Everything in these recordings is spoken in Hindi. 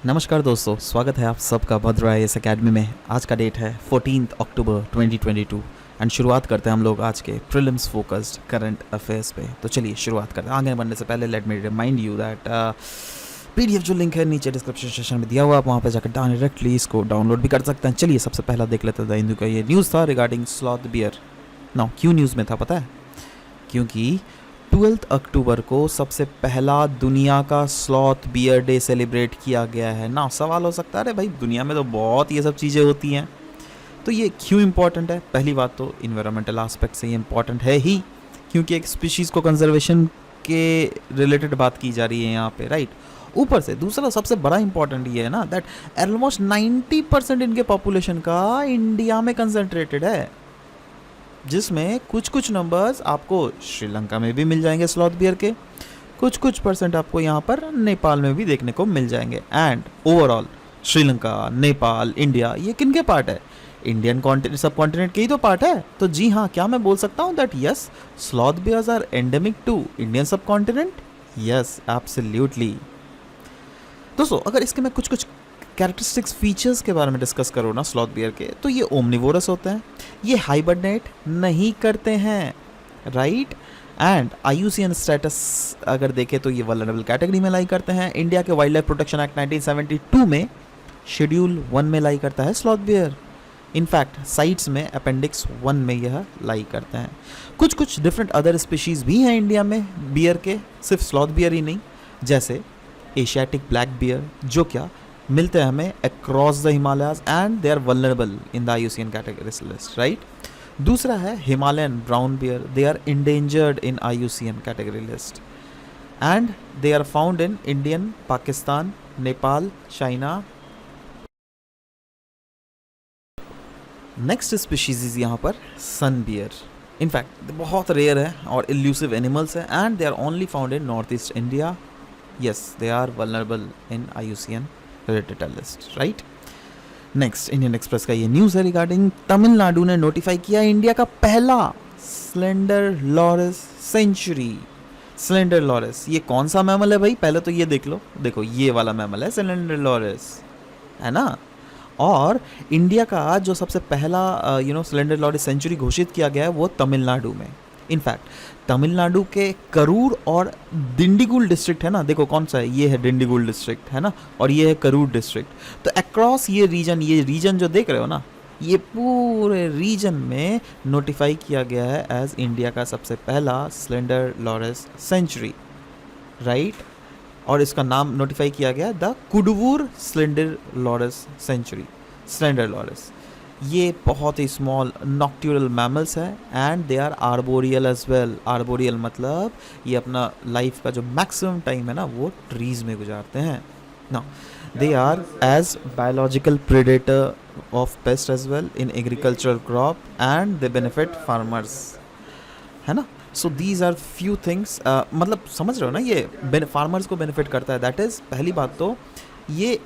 नमस्कार दोस्तों, स्वागत है आप सबका भद्रा इस एकेडमी में। आज का डेट है 14 अक्टूबर 2022 एंड शुरुआत करते हैं हम लोग आज के प्रीलिम्स फोकस्ड करंट अफेयर्स पे। तो चलिए शुरुआत करते हैं। आगे बढ़ने से पहले let me remind you that PDF जो लिंक है नीचे डिस्क्रिप्शन सेक्शन में दिया हुआ, आप वहाँ पे जाकर डायरेक्टली इसको डाउनलोड भी कर सकते हैं। चलिए सबसे पहला देख लेते हैं द हिंदू का ये न्यूज़ था रिगार्डिंग स्लॉथ बियर। नाउ क्यों न्यूज़ में था पता है? क्योंकि 12 अक्टूबर को सबसे पहला दुनिया का स्लॉथ बियर डे सेलिब्रेट किया गया है ना। सवाल हो सकता है अरे भाई दुनिया में तो बहुत ये सब चीज़ें होती हैं, तो ये क्यों इम्पोर्टेंट है? पहली बात तो इन्वायरमेंटल आस्पेक्ट से ये इम्पोर्टेंट है ही, क्योंकि एक स्पीशीज़ को कंजर्वेशन के रिलेटेड बात की जा रही है यहाँ पे, राइट। ऊपर से दूसरा सबसे बड़ा इंपॉर्टेंट ये है ना दैट ऑलमोस्ट 90% इनके पॉपुलेशन का इंडिया में कंसंट्रेटेड है, जिसमें कुछ कुछ नंबर्स आपको श्रीलंका में भी मिल जाएंगे स्लॉथ बियर के, कुछ परसेंट आपको यहाँ पर नेपाल में भी देखने को मिल जाएंगे। And overall Sri Lanka, Nepal, India ये किन के पार्ट है? इंडियन कॉन्टिनेंट, सब कॉन्टिनेंट के ही तो पार्ट है। तो जी हाँ, क्या मैं बोल सकता हूँ that yes sloth bears are endemic to Indian subcontinent? Yes, absolutely. दोस्तों अगर इसके मैं कुछ कैरेक्टरिस्टिक्स फीचर्स के बारे में डिस्कस करो ना स्लॉथ बियर के, तो ये ओमनिवोरस होते हैं, ये हाइबरनेट नहीं करते हैं, राइट। एंड आईयूसीएन स्टेटस अगर देखें तो ये वल्नरेबल कैटेगरी में लाई करते हैं। इंडिया के वाइल्ड लाइफ प्रोटेक्शन एक्ट 1972 में शेड्यूल 1 में लाई करता है स्लॉथ बियर। इनफैक्ट साइट्स में अपेंडिक्स 1 में यह लाई करते हैं। कुछ डिफरेंट अदर स्पीशीज़ भी हैं इंडिया में बियर के, सिर्फ स्लॉथ बियर ही नहीं, जैसे एशियाटिक ब्लैक बियर जो क्या मिलते हैं हमें across the Himalayas and they are vulnerable in the IUCN categories list, right. दूसरा है Himalayan brown bear, they are endangered in IUCN category list and they are found in Indian, Pakistan, Nepal, China. Next species यहाँ पर सन बियर। इनफैक्ट बहुत रेयर है और इल्यूसिव एनिमल्स है and they are only found in north east India. Yes, they are vulnerable in IUCN related list, right. Next Indian express का ये न्यूज़ है रिगार्डिंग तमिलनाडु ने नोटिफाई किया इंडिया का पहला slender loris sanctuary. Slender loris ये कौन सा मैमल है भाई? पहले तो ये देख लो, देखो ये वाला मैमल है स्लेंडर लॉरस, है ना। और इंडिया का जो सबसे पहला स्लेंडर लॉरस सेंचुरी घोषित किया गया है वो तमिलनाडु में। इनफैक्ट तमिलनाडु के करूर और डिंडीगुल डिस्ट्रिक्ट है ना, देखो कौन सा है, ये है डिंडीगुल डिस्ट्रिक्ट, है ना, और ये है करूर डिस्ट्रिक्ट। तो अक्रॉस ये रीजन जो देख रहे हो ना, ये पूरे रीजन में नोटिफाई किया गया है एज इंडिया का सबसे पहला स्लेंडर लॉरस सेंचुरी, राइट। और इसका नाम नोटिफाई किया गया the Kadavur slender loris sanctuary, slender loris. ये बहुत ही स्मॉल नॉक्ट्यूरल मैमल्स है and they are arboreal as well. Arboreal मतलब ये अपना लाइफ का जो मैक्सिमम टाइम है ना वो ट्रीज में गुजारते हैं ना। They are as biological predator of pest as well in agricultural crop and they benefit farmers, है ना। So these are few things, मतलब समझ रहे हो ना, ये फार्मर्स को बेनिफिट करता है। दैट इज़ पहली बात तो ये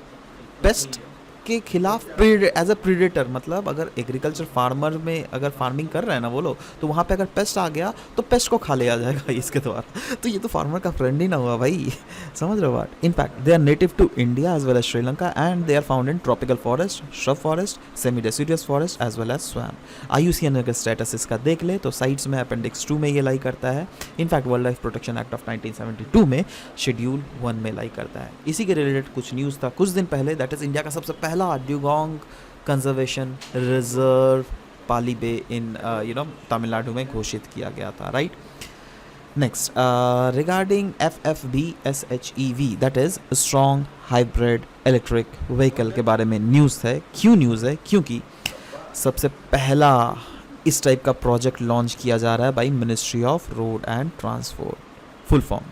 पेस्ट के खिलाफ एज अ प्रीडेटर, मतलब अगर एग्रीकल्चर फार्मर में अगर फार्मिंग कर रहे हैं ना वो लोग, तो वहाँ पे अगर पेस्ट आ गया तो पेस्ट को खा लिया जाएगा इसके द्वारा। तो ये तो फार्मर का फ्रेंड ही ना हुआ भाई, समझ रहे हो बात। In fact they are native to India as well as Sri Lanka and they are found in tropical forest, shrub forest, semi deciduous forest as well as swamp. IUCN अगर स्टेटस इसका देख ले तो साइट्स में अपेंडिक्स 2 में ये लाई करता है। In fact world life protection act of 1972 में शेड्यूल 1 में लाई करता है। इसी के रिलेटेड कुछ न्यूज़ था कुछ दिन पहले, दैट इज़ इंडिया का सबसे पहला ड्यूगोंग कंजर्वेशन रिजर्व पाली बे इन तमिलनाडु में घोषित किया गया था, right. Next regarding FFV-SHEV that is strong hybrid electric vehicle के बारे में न्यूज़ है। क्यों न्यूज़ है? क्योंकि सबसे पहला इस टाइप का प्रोजेक्ट लॉन्च किया जा रहा है by ministry of road and transport. Full form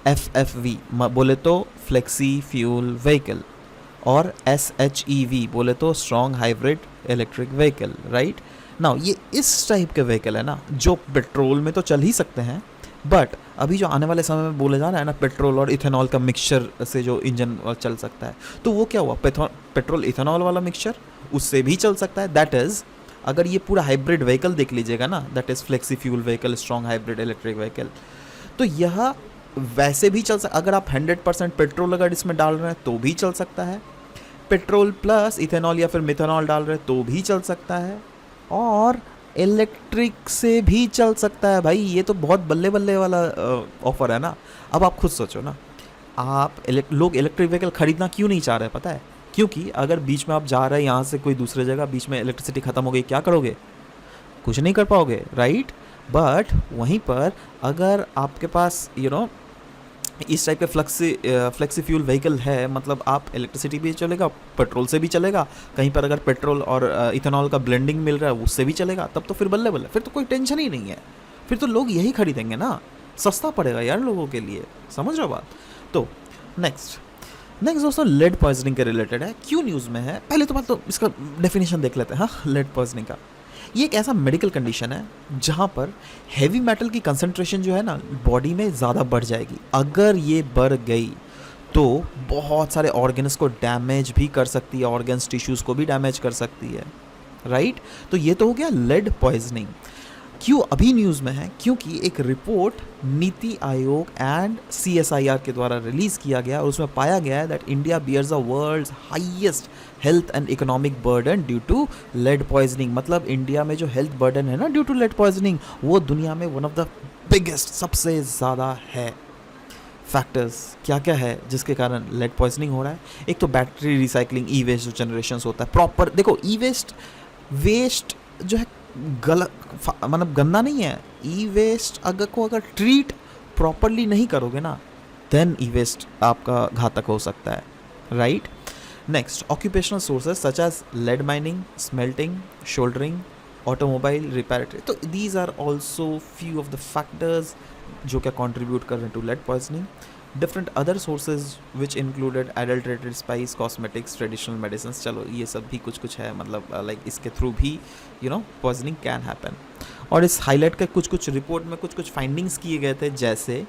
FFV बोले तो फ्लेक्सी फ्यूल व्हीकल और SHEV बोले तो strong hybrid electric vehicle, right. Now ये इस टाइप के व्हीकल है ना जो पेट्रोल में तो चल ही सकते हैं, बट अभी जो आने वाले समय में बोले जा रहा है ना पेट्रोल और इथेनॉल का मिक्सचर से जो इंजन चल सकता है, तो वो क्या हुआ, पेट्रोल इथेनॉल वाला मिक्सचर उससे भी चल सकता है। दैट इज़ अगर ये पूरा हाइब्रिड व्हीकल देख लीजिएगा ना, that is flexi fuel vehicle, strong hybrid electric vehicle, तो यह वैसे भी चल सकता, अगर आप 100% पेट्रोल अगर इसमें डाल रहे हैं तो भी चल सकता है, पेट्रोल प्लस इथेनॉल या फिर मिथेनॉल डाल रहे हैं तो भी चल सकता है, और इलेक्ट्रिक से भी चल सकता है। भाई ये तो बहुत बल्ले बल्ले वाला ऑफर है ना। अब आप खुद सोचो ना, आप लोग इलेक्ट्रिक व्हीकल खरीदना क्यों नहीं चाह रहे, पता है? क्योंकि अगर बीच में आप जा रहे हैं यहाँ से कोई दूसरे जगह, बीच में इलेक्ट्रिसिटी ख़त्म हो गई, क्या करोगे? कुछ नहीं कर पाओगे, राइट? बट वहीं पर अगर आपके पास इस टाइप के फ्लेक्सी फ्यूल व्हीकल है, मतलब आप इलेक्ट्रिसिटी भी चलेगा, पेट्रोल से भी चलेगा, कहीं पर अगर पेट्रोल और इथेनॉल का ब्लेंडिंग मिल रहा है उससे भी चलेगा, तब तो फिर बल्ले बल्ले, फिर तो कोई टेंशन ही नहीं है, फिर तो लोग यही खरीदेंगे ना, सस्ता पड़ेगा यार लोगों के लिए। समझ रहे हो बात? तो नेक्स्ट दोस्तों लेड पॉइजनिंग के रिलेटेड है। क्यों न्यूज़ में है? पहले तो बात तो इसका डेफिनेशन देख लेते हैं। हाँ, लेड पॉइजनिंग का ये एक ऐसा मेडिकल कंडीशन है जहाँ पर हैवी मेटल की कंसंट्रेशन जो है ना बॉडी में ज़्यादा बढ़ जाएगी। अगर ये बढ़ गई तो बहुत सारे ऑर्गन्स को डैमेज भी कर सकती है, ऑर्गन्स टिश्यूज़ को भी डैमेज कर सकती है, राइट? तो ये तो हो गया लेड पॉइजनिंग। क्यों अभी न्यूज़ में है? क्योंकि एक report NITI Aayog and CSIR के द्वारा रिलीज़ किया गया और उसमें पाया गया है that India bears the world's highest health and economic burden due to lead poisoning. मतलब इंडिया में जो हेल्थ बर्डन है ना ड्यू टू लेड पॉइजनिंग, वो दुनिया में वन ऑफ द बिगेस्ट, सबसे ज़्यादा है। फैक्टर्स क्या क्या है जिसके कारण लेड पॉइजनिंग हो रहा है? एक तो बैटरी रिसाइकलिंग, ई वेस्ट जो जनरेशन होता है प्रॉपर, देखो ई वेस्ट जो है गलत, मतलब गंदा नहीं है। ई वेस्ट अगर ट्रीट प्रॉपरली नहीं करोगे ना, देन ई वेस्ट आपका घातक हो सकता है, right? Next, occupational sources such as lead mining, smelting, soldering, automobile reparatory. तो these are also few of the factors जो क्या कॉन्ट्रीब्यूट कर रहे हैं to lead poisoning. Different other sources which included adulterated spice, cosmetics, traditional medicine. चलो ये सब भी कुछ है, मतलब लाइक इसके थ्रू भी पॉइजनिंग कैन हैपन। और इस हाईलाइट के कुछ रिपोर्ट में कुछ फाइंडिंग्स किए गए थे, जैसे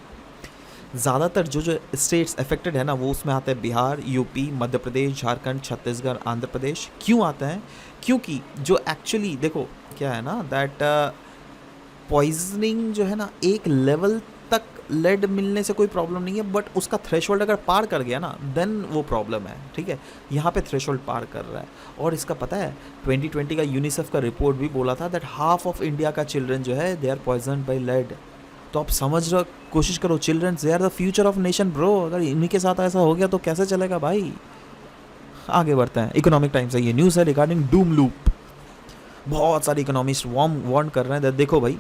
ज़्यादातर जो स्टेट्स अफेक्टेड है ना वो उसमें आते हैं बिहार, यूपी, मध्य प्रदेश, झारखंड, छत्तीसगढ़, आंध्र प्रदेश। क्यों आते हैं? क्योंकि जो एक्चुअली देखो क्या है ना दैट पॉइजनिंग जो है ना एक लेवल तक लेड मिलने से कोई प्रॉब्लम नहीं है, बट उसका थ्रेशोल्ड अगर पार कर गया ना देन वो प्रॉब्लम है, ठीक है? यहाँ पे थ्रेशोल्ड पार कर रहा है। और इसका पता है 2020 का यूनिसेफ का रिपोर्ट भी बोला था दैट हाफ ऑफ इंडिया का चिल्ड्रन जो है they are poisoned by lead. तो आप समझ रहे, कोशिश करो, children they are the future of nation bro. अगर इन्हीं के साथ ऐसा हो गया तो कैसे चलेगा भाई? आगे बढ़ते हैं। इकोनॉमिक टाइम्स से ये न्यूज़ है रिगार्डिंग डूम लूप। बहुत सारे इकोनॉमिस्ट वार्न कर रहे हैं, देखो भाई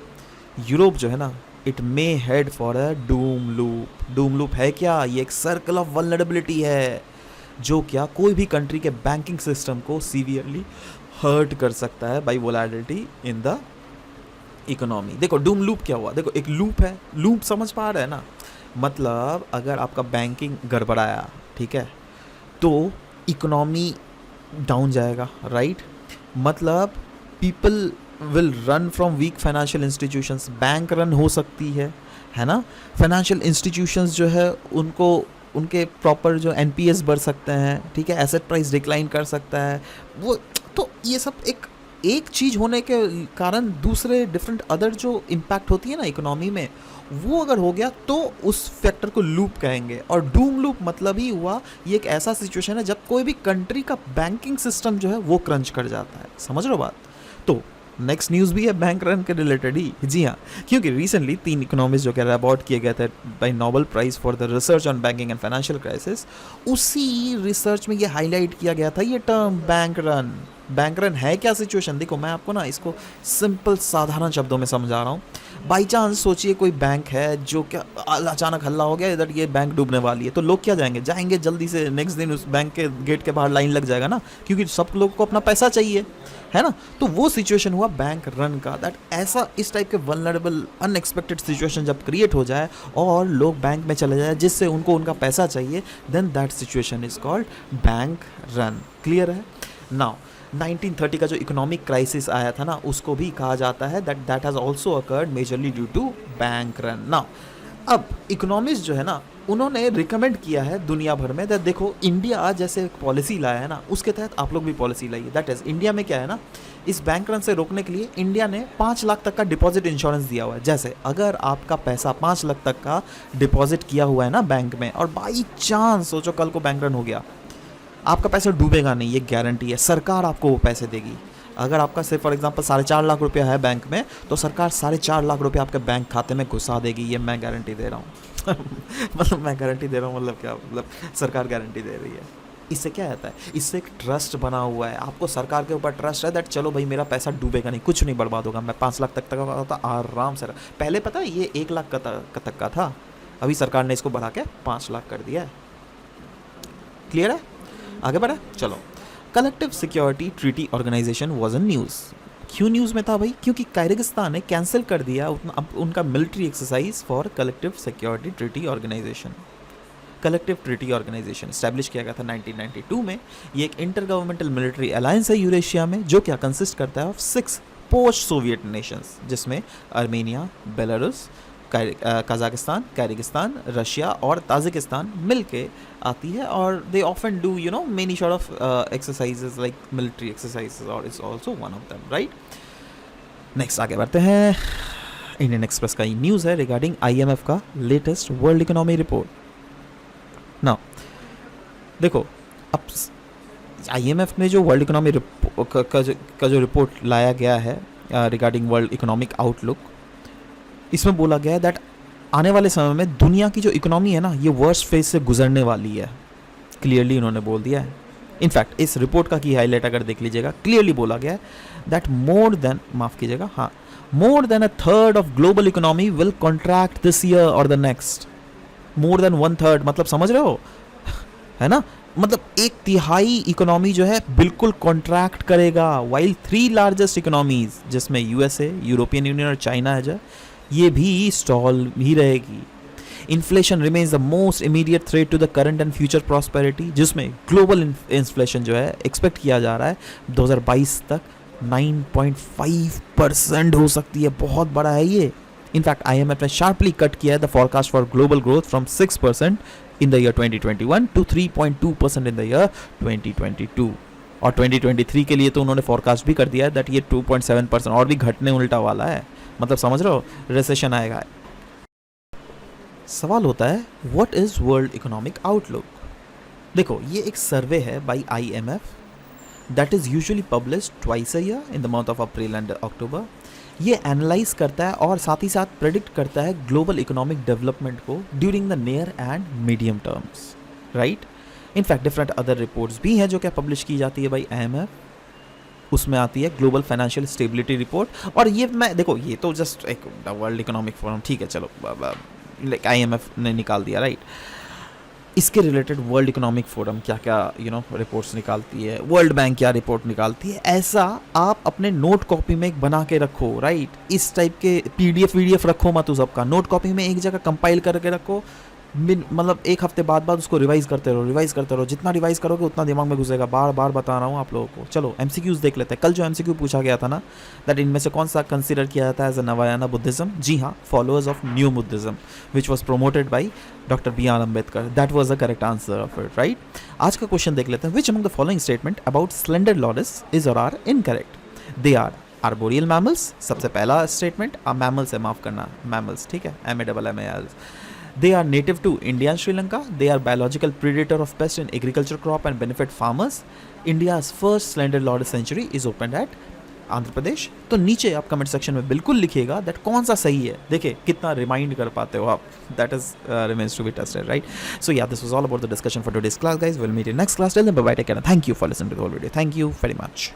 यूरोप जो है ना it may head for a Doom loop. Doom loop है क्या? ये एक सर्कल ऑफ वल्नरेबिलिटी है जो क्या कोई भी कंट्री के बैंकिंग सिस्टम को सीवियरली हर्ट कर सकता है by volatility in the economy. देखो डूम लूप क्या हुआ, देखो एक लूप है, लूप समझ पा रहे हैं ना? मतलब अगर आपका बैंकिंग गड़बड़ाया, ठीक है, तो इकोनॉमी डाउन जाएगा, राइट? मतलब people will run from weak financial institutions, bank run हो सकती है ना? फाइनेंशियल इंस्टीट्यूशंस जो है उनको उनके प्रॉपर जो NPS बढ़ सकते हैं, ठीक है, एसेट प्राइस डिक्लाइन कर सकता है वो। तो ये सब एक चीज़ होने के कारण दूसरे डिफरेंट अदर जो इम्पैक्ट होती है ना इकोनॉमी में, वो अगर हो गया तो उस फैक्टर को लूप कहेंगे। और डूम लूप मतलब ही हुआ ये एक ऐसा सिचुएशन है जब कोई भी कंट्री का बैंकिंग सिस्टम जो है वो क्रंच कर जाता है। समझ रहे हो बात? तो नेक्स्ट न्यूज़ भी है बैंक रन के रिलेटेड ही, जी हाँ, क्योंकि रिसेंटली 3 इकोनॉमिस्ट जो कि अवार्ड किए गए थे by Nobel prize for the research on banking and financial crisis, उसी रिसर्च में ये हाईलाइट किया गया था ये term bank run. Bank run है क्या सिचुएशन? देखो मैं आपको ना इसको सिंपल साधारण शब्दों में समझा रहा हूँ। बाई चांस सोचिए कोई बैंक है जो क्या अचानक हल्ला हो गया इधर ये बैंक डूबने वाली है, तो लोग क्या जाएंगे जल्दी से नेक्स्ट दिन उस बैंक के गेट के बाहर लाइन लग जाएगा ना, क्योंकि सब लोग को अपना पैसा चाहिए, है ना? तो वो सिचुएशन हुआ बैंक रन का। दैट ऐसा इस टाइप के वल्नरेबल अनएक्सपेक्टेड सिचुएशन जब क्रिएट हो जाए और लोग बैंक में चले जाए जिससे उनको उनका पैसा चाहिए, then that situation is called bank run. Clear है? नाउ 1930 का जो इकोनॉमिक क्राइसिस आया था ना उसको भी कहा जाता है that has also occurred majorly due to bank run. Now अब इकोनॉमिस्ट जो है ना, उन्होंने रिकमेंड किया है दुनिया भर में, देखो इंडिया जैसे पॉलिसी लाया है ना, उसके तहत आप लोग भी पॉलिसी लाइए। दैट इज़ इंडिया में क्या है ना, इस बैंक रन से रोकने के लिए इंडिया ने 5 लाख तक का डिपॉजिट इंश्योरेंस दिया हुआ है। जैसे अगर आपका पैसा 5 लाख तक का डिपॉजिट किया हुआ है ना बैंक में, और बाई चांस सोचो कल को बैंक रन हो गया, आपका पैसा डूबेगा नहीं, ये गारंटी है, सरकार आपको वो पैसे देगी। अगर आपका सिर्फ फॉर एग्जांपल 4.5 लाख रुपया है बैंक में, तो सरकार 4.5 लाख रुपया आपके बैंक खाते में घुसा देगी, ये मैं गारंटी दे रहा हूँ। मतलब मैं गारंटी दे रहा हूँ, मतलब क्या, मतलब सरकार गारंटी दे रही है। इससे क्या होता है, इससे एक ट्रस्ट बना हुआ है, आपको सरकार के ऊपर ट्रस्ट है दैट चलो भाई मेरा पैसा डूबेगा नहीं, कुछ नहीं बर्बाद होगा, मैं 5 लाख तक का होता आराम से। पहले पता है ये 1 लाख तक का था, अभी सरकार ने इसको बढ़ा के 5 लाख कर दिया है। क्लियर है, आगे बढ़े चलो। Collective security treaty organization was in news. क्यों न्यूज़ में था भाई, क्योंकि कायरगिस्तान ने कैंसिल कर दिया अब उनका military exercise for collective security treaty organisation. Collective treaty organisation establish किया गया था 1992 में। ये एक इंटर गवर्नमेंटल मिलिट्री अलायंस है यूरेशिया में, जो क्या कंसिस्ट करता है ऑफ 6 पोस्ट सोवियत नेशंस, जिसमें Armenia, Belarus, Kazakhstan, Kyrgyzstan, Russia और ताजिकिस्तान मिलके आती है। और they often do you know many sort of exercises like military exercises, और it's also one of them, right. Next आगे बढ़ते हैं। इंडियन एक्सप्रेस का ही न्यूज़ है रिगार्डिंग IMF का लेटेस्ट वर्ल्ड इकोनॉमी रिपोर्ट। ना देखो, अब IMF ने जो वर्ल्ड इकोनॉमी का जो रिपोर्ट लाया गया है रिगार्डिंग वर्ल्ड इकोनॉमिक आउटलुक, इसमें बोला गया है दैट आने वाले समय में दुनिया की जो इकोनॉमी है ना, ये वर्स्ट फेज से गुजरने वाली है। क्लियरली इन्होंने बोल दिया है। इनफैक्ट इस रिपोर्ट का की हाईलाइट अगर देख लीजिएगा, क्लियरली बोला गया है that more than a third of global economy will contract this year और द नेक्स्ट। मोर देन 1/3, मतलब समझ रहे हो, है ना, मतलब 1/3 इकोनॉमी जो है बिल्कुल कॉन्ट्रैक्ट करेगा। वाइल 3 लार्जेस्ट इकोनॉमीज जिसमें USA, यूरोपियन यूनियन और चाइना है जो, ये भी स्टॉल ही रहेगी। Inflation remains the most immediate threat to the current and future prosperity, जिसमें ग्लोबल इन्फ्लेशन जो है एक्सपेक्ट किया जा रहा है 2022 तक 9.5% हो सकती है। बहुत बड़ा है ये। इनफैक्ट IMF ने शार्पली कट किया है the forecast for global growth from 6% in the year 2021 to 3.2% in the year 2022। और 2023 के लिए तो उन्होंने फॉरकास्ट भी कर दिया है दैट ये 2.7% और भी घटने उल्टा वाला है। मतलब समझ रहे हो, रिसेशन आएगा। सवाल होता है what is world economic outlook. देखो, ये एक सर्वे है by IMF that is usually published twice a year in the month of April and October. ये एनालाइज करता है और साथ ही साथ प्रेडिक्ट करता है ग्लोबल इकोनॉमिक डेवलपमेंट को during the near and medium terms, right. In fact different other reports भी हैं जो क्या पब्लिश की जाती है बाय IMF। उसमें आती है ग्लोबल फाइनेंशियल स्टेबिलिटी रिपोर्ट, और ये मैं देखो, ये तो जस्ट एक वर्ल्ड इकोनॉमिक फोरम, ठीक है चलो, लाइक IMF ने निकाल दिया, राइट। इसके रिलेटेड वर्ल्ड इकोनॉमिक फोरम क्या क्या रिपोर्ट्स निकालती है, वर्ल्ड बैंक क्या रिपोर्ट निकालती है, ऐसा आप अपने नोट कॉपी में एक बना के रखो, राइट। इस टाइप के PDF रखो मत, उस सबका नोट कॉपी में एक जगह कंपाइल करके रखो। मतलब 1 हफ्ते बाद उसको रिवाइज करते रहो। जितना रिवाइज करोगे उतना दिमाग में घुसेगा। बार बार बता रहा हूँ आप लोगों को। चलो MCQs देख लेते हैं। कल जो MCQ पूछा गया था ना, दैट इनमें से कौन सा कंसिडर किया जाता है एज अ नवायाना बुद्धिज्म। जी हाँ, followers of new Buddhism which was promoted by doctor BR Ambedkar. That was the correct answer of it, right. आज का क्वेश्चन देख लेते हैं। Which among the following statement about slender loris is और are incorrect. They are arboreal mammals, सबसे पहला स्टेटमेंट। मैमल्स है, माफ करना, मैमल्स, ठीक है, MAMMALs। They are native to India and Sri Lanka. They are biological predator of pest in agriculture crop and benefit farmers. India's first slender loris sanctuary is opened at Andhra Pradesh. तो नीचे आप कमेंट सेक्शन में बिल्कुल लिखिएगा दैट कौन सा सही है। देखिए कितना रिमाइंड कर पाते हो आप, that is remains to be tested, right. So yeah, this was all about the discussion for today's class guys. Will meet in next class. Till then bye bye, take care, thank you for listening to the whole video. Thank you very much.